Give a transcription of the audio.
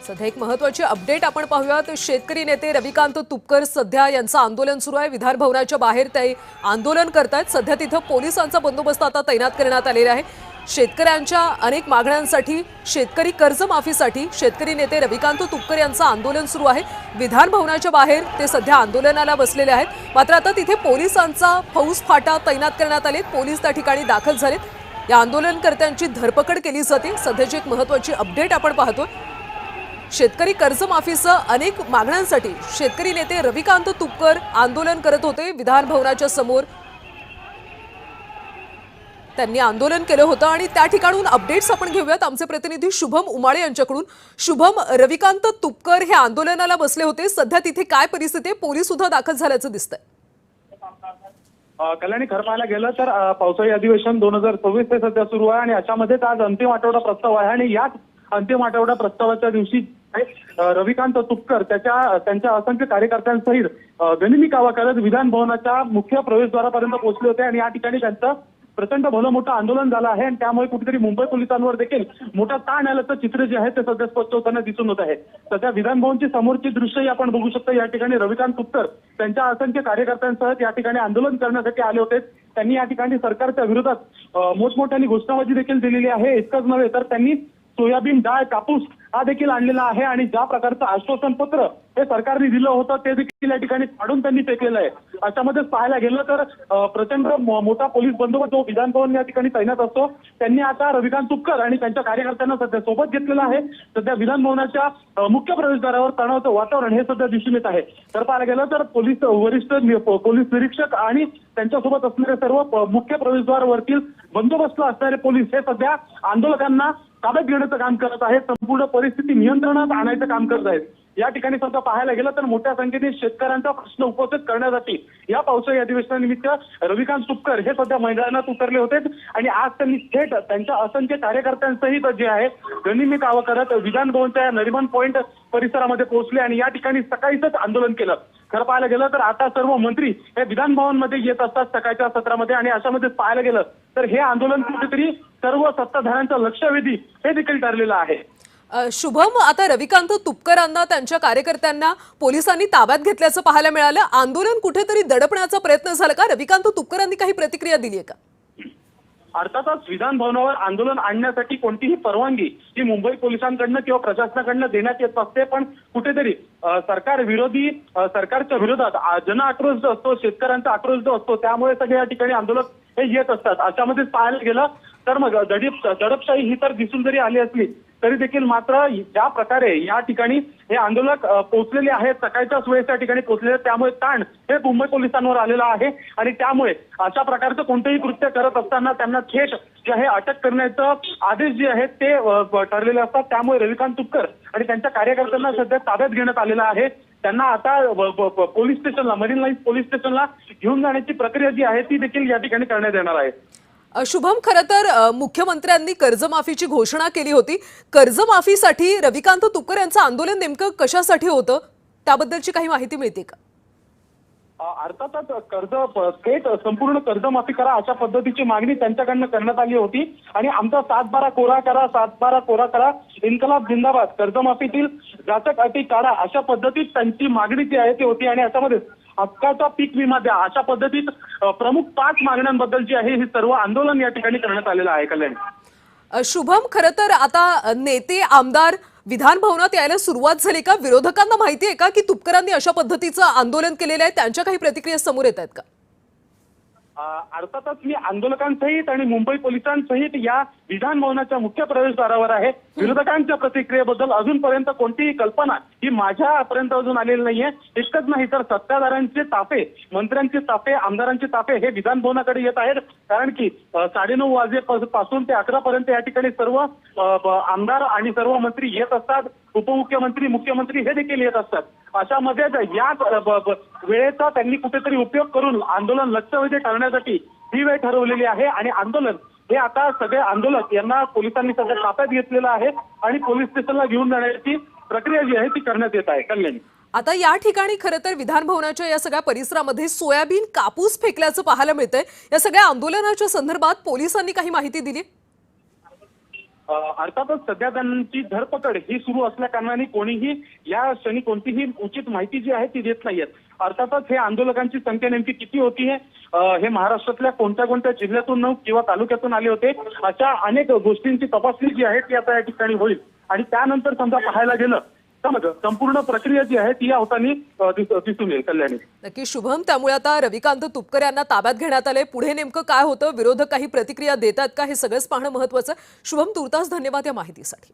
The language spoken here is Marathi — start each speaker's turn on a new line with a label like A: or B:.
A: सध्या एक महत्त्वाची अपडेट आपण पाहूयात। शेतकरी नेते रविकांत तुपकर सध्या यांचं आंदोलन सुरू आहे। विधान भवनाच्या बाहेर ते आंदोलन करतात। सध्या तिथे पोलिसांचा बंदोबस्त आता तैनात करण्यात आलेला आहे। शेतकऱ्यांच्या अनेक मागण्यांसाठी, शेतकरी कर्जमाफीसाठी शेतकरी नेते रविकांत तुपकर यांचं आंदोलन सुरू आहे। विधान भवनाच्या बाहेर ते सध्या आंदोलनाला बसलेले आहेत। मात्र आता तिथे पोलिसांचा फौजफाटा तैनात करण्यात आले। पोलीस त्या ठिकाणी दाखल झालेत। या आंदोलनकर्त्यांची धरपकड केली जाते। सध्याची एक महत्त्वाची अपडेट आपण पाहतोय। शेतकरी कर्जमाफीसह अनेक मागण्यांसाठी शेतकरी नेते रविकांत तुपकर आंदोलन करत होते। विधान भवनाच्या समोर त्यांनी आंदोलन केलं होतं आणि त्या ठिकाणून अपडेट्स आपण घेऊयात आमचे प्रतिनिधी शुभम उमाळे यांच्याकडून। शुभम, रविकांत तुपकर हे आंदोलनाला बसले होते। सध्या तिथे काय परिस्थिती आहे? पोलीस सुद्धा दाखल झाल्याचं दिसतंय।
B: कल्याणी खरं पाहायला गेलं तर पावसाळी अधिवेशन 2024 ते सध्या सुरू आहे आणि अशामध्येच आज अंतिम आठवडा प्रस्ताव आहे आणि याच अंतिम आठवडा प्रस्तावाच्या दिवशी रविकांत तुपकर त्यांच्या असंख्य कार्यकर्त्यांसहित गनिमी कावा करत विधान भवनाच्या मुख्य प्रवेशद्वारापर्यंत पोहोचले होते आणि या ठिकाणी त्यांचं प्रचंड भलं मोठं आंदोलन झालं आहे आणि त्यामुळे कुठेतरी मुंबई पोलिसांवर देखील मोठा ताण आल्याचं चित्र जे आहे ते सध्या स्पष्ट होताना दिसून होत आहे। सध्या विधान भवनची समोरची दृश्यही आपण बघू शकतो। या ठिकाणी रविकांत तुपकर त्यांच्या असंख्य कार्यकर्त्यांसह या ठिकाणी आंदोलन करण्यासाठी आले होते। त्यांनी या ठिकाणी सरकारच्या विरोधात मोठमोठ्याने घोषणाबाजी देखील दिलेली आहे। इतकंच नव्हे तर त्यांनी सोयाबीन, डाळ, कापूस हा देखील आणलेला आहे आणि ज्या प्रकारचं आश्वासन पत्र हे सरकारने दिलं होतं ते देखील या ठिकाणी काढून त्यांनी फेकलेलं आहे। अशामध्ये पाहायला गेलं तर प्रचंड मोठा पोलीस बंदोबस्त जो विधान भवन या ठिकाणी तैनात असतो त्यांनी आता रविकांत तुपकर आणि त्यांच्या कार्यकर्त्यांना सध्या सोबत घेतलेलं आहे। सध्या विधान भवनाच्या मुख्य प्रवेशद्वारावर तणावाचं वातावरण हे सध्या दिसून येत आहे। तर पाहायला गेलं तर पोलीस वरिष्ठ पोलीस निरीक्षक आणि त्यांच्यासोबत असणारे सर्व मुख्य प्रवेशद्वारावरील बंदोबस्त असणारे पोलीस हे सध्या आंदोलकांना ताब्यात घेण्याचं काम करत आहेत। संपूर्ण परिस्थिती नियंत्रणात आणायचं काम करत आहेत। या ठिकाणी सध्या पाहायला गेलं तर मोठ्या संख्येने शेतकऱ्यांचा प्रश्न उपस्थित करण्यासाठी या पावसाळी अधिवेशनानिमित्त रविकांत तुपकर हे सध्या मैदानात उतरले होते आणि आज त्यांनी थेट त्यांच्या असंख्य कार्यकर्त्यांसहित जे आहे गनिमी कावा करत विधान भवनच्या नरिमन पॉइंट परिसरामध्ये पोहोचले आणि या ठिकाणी सकाळीच आंदोलन केलं। खरं पाहायला गेलं तर आता सर्व मंत्री हे विधान भवनमध्ये येत असतात सकाळच्या सत्रामध्ये आणि अशामध्ये पाहायला गेलं तर हे आंदोलन कुठेतरी सर्व सत्ताधाऱ्यांचं लक्षवेधी हे देखील ठरलेलं आहे।
A: शुभम, आता रविकांत तुपकरांना त्यांच्या कार्यकर्त्यांना पोलिसांनी ताब्यात घेतल्याचं पाहायला मिळालं। आंदोलन कुठेतरी दडपण्याचा प्रयत्न झाला का? रविकांत तुपकरांनी काही प्रतिक्रिया दिली आहे का?
B: अर्थातच विधान भवनावर आंदोलन आणण्यासाठी कोणतीही परवानगी ही मुंबई पोलिसांकडनं किंवा प्रशासनाकडनं देण्यात येत असते, पण कुठेतरी सरकार विरोधी सरकारच्या विरोधात जन आक्रोश जो असतो, शेतकऱ्यांचा आक्रोश जो असतो त्यामुळे सगळे या ठिकाणी आंदोलक हे येत असतात। अशामध्येच पाहायला गेलं तर मग दडपशाही ही तर दिसून जरी आली असली तरी देखील मात्र ज्या प्रकारे या ठिकाणी हे आंदोलक पोहोचलेले आहेत सकाळच्याच वेळेस त्या ठिकाणी पोहोचलेले, त्यामुळे ताण हे मुंबई पोलिसांवर आलेला आहे आणि त्यामुळे अशा प्रकारचं कोणतेही कृत्य करत असताना त्यांना थेट जे आहे अटक करण्याचं आदेश जे आहेत ते ठरलेले असतात। त्यामुळे रविकांत तुपकर आणि त्यांच्या कार्यकर्त्यांना सध्या ताब्यात घेण्यात आलेलं आहे। त्यांना आता पोलीस स्टेशनला, मरीन लाईन्स पोलीस स्टेशनला घेऊन जाण्याची प्रक्रिया जी आहे ती देखील या ठिकाणी करण्यात येणार आहे।
A: शुभम, खरं तर मुख्यमंत्र्यांनी कर्जमाफीची घोषणा केली होती। कर्जमाफीसाठी रविकांत तुपकर यांचं आंदोलन नेमकं कशासाठी होतं त्याबद्दलची काही माहिती मिळते का?
B: अर्थातच थेट संपूर्ण कर्जमाफी करा अशा पद्धतीची मागणी त्यांच्याकडनं करण्यात आली होती आणि आमचा 7/12 कोरा करा, 7/12 कोरा करा, इन्कलाब जिंदाबाद, कर्जमाफीतील जाचक अटी काढा अशा पद्धतीत त्यांची मागणी जी आहे ती होती आणि याच्यामध्ये हक्काचा पीक विमा द्या अशा पद्धतीत प्रमुख 5 मागण्यांबद्दल जी आहे हे सर्व आंदोलन या ठिकाणी करण्यात आलेलं आहे। कल्याणी
A: शुभम, खरं तर आता नेते आमदार विधान भवनात यायला सुरुवात झाली का? विरोधकांना माहिती आहे का की तुपकरांनी अशा पद्धतीचं आंदोलन केलेलं आहे? त्यांच्या काही प्रतिक्रिया समोर येत आहेत का?
B: अर्थातच मी आंदोलकांसहित आणि मुंबई पोलिसांसहित या विधान भवनाच्या मुख्य प्रवेशद्वारावर आहे। विरोधकांच्या प्रतिक्रियेबद्दल अजूनपर्यंत कोणतीही कल्पना ही माझ्यापर्यंत अजून आलेली नाहीये। इतकंच नाही तर सत्ताधाऱ्यांचे ताफे, मंत्र्यांचे ताफे, आमदारांचे ताफे हे विधान भवनाकडे येत आहेत, कारण की 9:30 वाजेपासून ते 11 पर्यंत या ठिकाणी सर्व आमदार आणि सर्व मंत्री येत असतात। उपमुख्यमंत्री, मुख्यमंत्री हे देखील येत असतात। अशामध्ये या वेळेचा त्यांनी कुठेतरी उपयोग करून आंदोलन लक्षवेधी ठरण्यासाठी ही वेळ ठरवलेली आहे आणि आंदोलन हे आता सगळे आंदोलक यांना पोलिसांनी सगळं ताब्यात घेतलेलं आहे आणि पोलीस स्टेशनला घेऊन जाण्याची प्रक्रिया जी आहे ती करण्यात येत आहे। कल्याणी,
A: आता या ठिकाणी खरं तर विधान भवनाच्या या सगळ्या परिसरामध्ये सोयाबीन, कापूस फेकल्याचं पाहायला मिळतंय। या सगळ्या आंदोलनाच्या संदर्भात पोलिसांनी काही माहिती दिली?
B: अर्थातच सध्या त्यांची धरपकड ही सुरू असल्या कारणाने कोणीही या क्षणी कोणतीही उचित माहिती जी आहे ती देत नाहीयेत. अर्थातच हे आंदोलकांची संख्या नेमकी किती होती हे महाराष्ट्रातल्या कोणत्या कोणत्या जिल्ह्यातून किंवा तालुक्यातून आले होते अशा अनेक गोष्टींची तपासणी जी आहे ती आता या ठिकाणी होईल. आणि त्यानंतर समजा पाहायला गेलं तर संपूर्ण प्रक्रिया जी आहे ती होताना दिसून येईल. कल्याणी
A: नक्की शुभम, त्यामुळे आता रविकांत तुपकर यांना ताब्यात घेण्यात आले. पुढे नेमकं काय होतं, विरोधक काही प्रतिक्रिया देतात का, हे सगळंच पाहणं महत्त्वाचं. शुभम, तुर्तास धन्यवाद या माहितीसाठी.